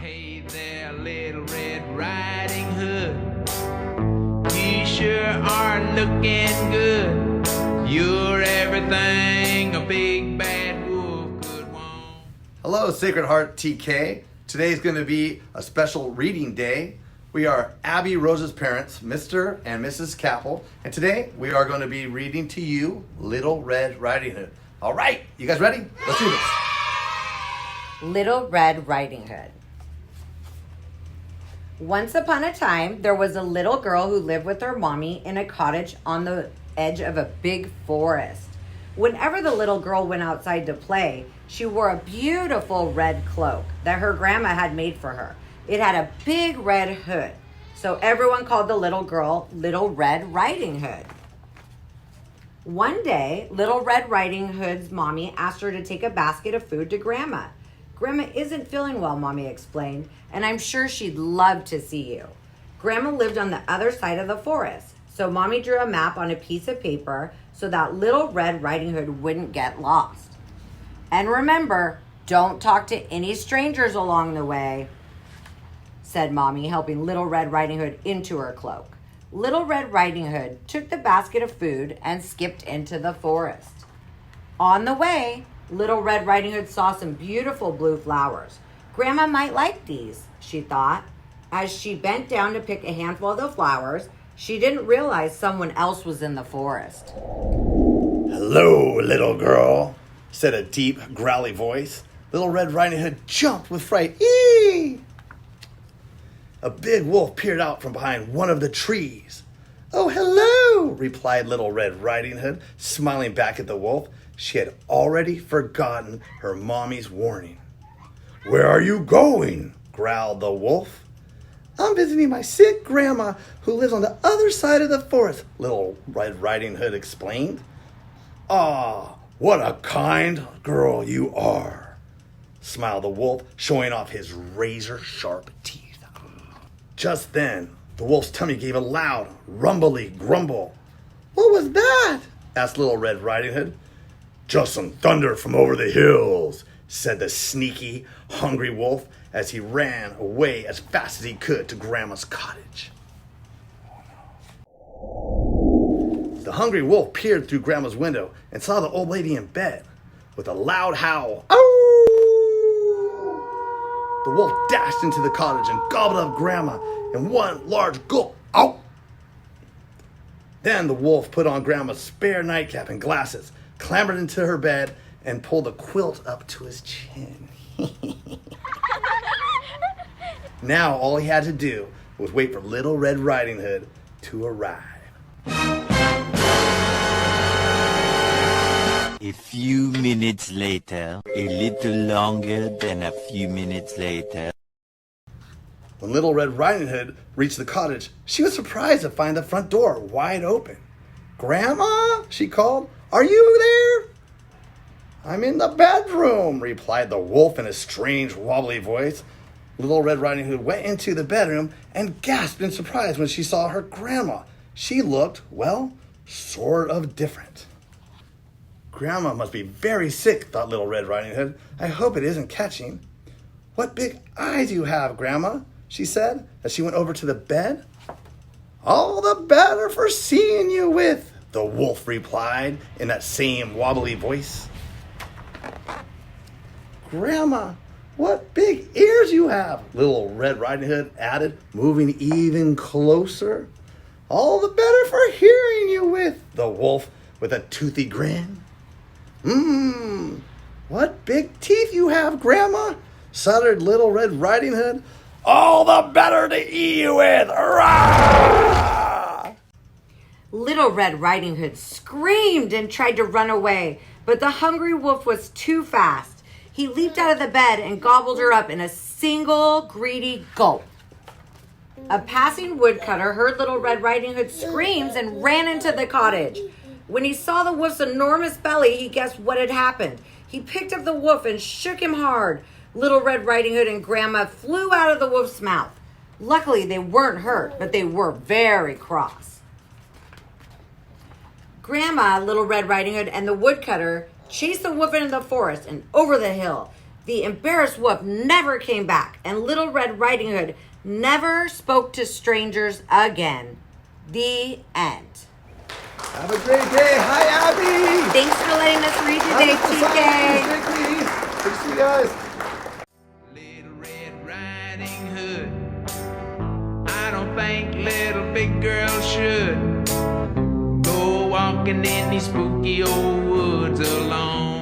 Hey there, Little Red Riding Hood. You sure are looking good. You're everything a big bad wolf could want. Hello, Sacred Heart TK. Today is going to be a special reading day. We are Abby Rose's parents, Mr. and Mrs. Capel, and today we are going to be reading to you Little Red Riding Hood. All right, you guys ready? Let's do this. Little Red Riding Hood. Once upon a time, there was a little girl who lived with her mommy in a cottage on the edge of a big forest. Whenever the little girl went outside to play, she wore a beautiful red cloak that her grandma had made for her. It had a big red hood, so everyone called the little girl Little Red Riding Hood. One day, Little Red Riding Hood's mommy asked her to take a basket of food to Grandma. Grandma isn't feeling well, Mommy explained, and I'm sure she'd love to see you. Grandma lived on the other side of the forest, so Mommy drew a map on a piece of paper so that Little Red Riding Hood wouldn't get lost. And remember, don't talk to any strangers along the way, said Mommy, helping Little Red Riding Hood into her cloak. Little Red Riding Hood took the basket of food and skipped into the forest. On the way, Little Red Riding Hood saw some beautiful blue flowers. Grandma might like these, she thought. As she bent down to pick a handful of the flowers, she didn't realize someone else was in the forest. Hello, little girl, said a deep, growly voice. Little Red Riding Hood jumped with fright. Eee! A big wolf peered out from behind one of the trees. Oh, hello, replied Little Red Riding Hood, smiling back at the wolf. She had already forgotten her mommy's warning. Where are you going? Growled the wolf. I'm visiting my sick grandma who lives on the other side of the forest, Little Red Riding Hood explained. Ah, what a kind girl you are, smiled the wolf, showing off his razor-sharp teeth. Just then, the wolf's tummy gave a loud, rumbly grumble. What was that? Asked Little Red Riding Hood. Just some thunder from over the hills, said the sneaky, hungry wolf as he ran away as fast as he could to Grandma's cottage. The hungry wolf peered through Grandma's window and saw the old lady in bed. With a loud howl, "Ow!" the wolf dashed into the cottage and gobbled up Grandma in one large gulp. Ow! Then the wolf put on Grandma's spare nightcap and glasses, clambered into her bed, and pulled a quilt up to his chin. Now all he had to do was wait for Little Red Riding Hood to arrive. A few minutes later, a little longer than a few minutes later. When Little Red Riding Hood reached the cottage, she was surprised to find the front door wide open. Grandma, she called, are you there? I'm in the bedroom, replied the wolf in a strange, wobbly voice. Little Red Riding Hood went into the bedroom and gasped in surprise when she saw her grandma. She looked, well, sort of different. Grandma must be very sick, thought Little Red Riding Hood. I hope it isn't catching. What big eyes you have, Grandma, she said as she went over to the bed. All the better for seeing you with, the wolf replied in that same wobbly voice. Grandma, what big ears you have, Little Red Riding Hood added, moving even closer. All the better for hearing you with, the wolf with a toothy grin. What big teeth you have, Grandma, shuddered Little Red Riding Hood. All the better to eat you with. Hurrah! Little Red Riding Hood screamed and tried to run away, but the hungry wolf was too fast. He leaped out of the bed and gobbled her up in a single greedy gulp. A passing woodcutter heard Little Red Riding Hood's screams and ran into the cottage. When he saw the wolf's enormous belly, he guessed what had happened. He picked up the wolf and shook him hard. Little Red Riding Hood and Grandma flew out of the wolf's mouth. Luckily, they weren't hurt, but they were very cross. Grandma, Little Red Riding Hood, and the woodcutter chased the wolf into the forest and over the hill. The embarrassed wolf never came back, and Little Red Riding Hood never spoke to strangers again. The end. Have a great day. Hi, Abby. Thanks for letting us read today, TK. Good to see you guys. Little Red Riding Hood. I don't think little big girls should go walking in these spooky old woods alone.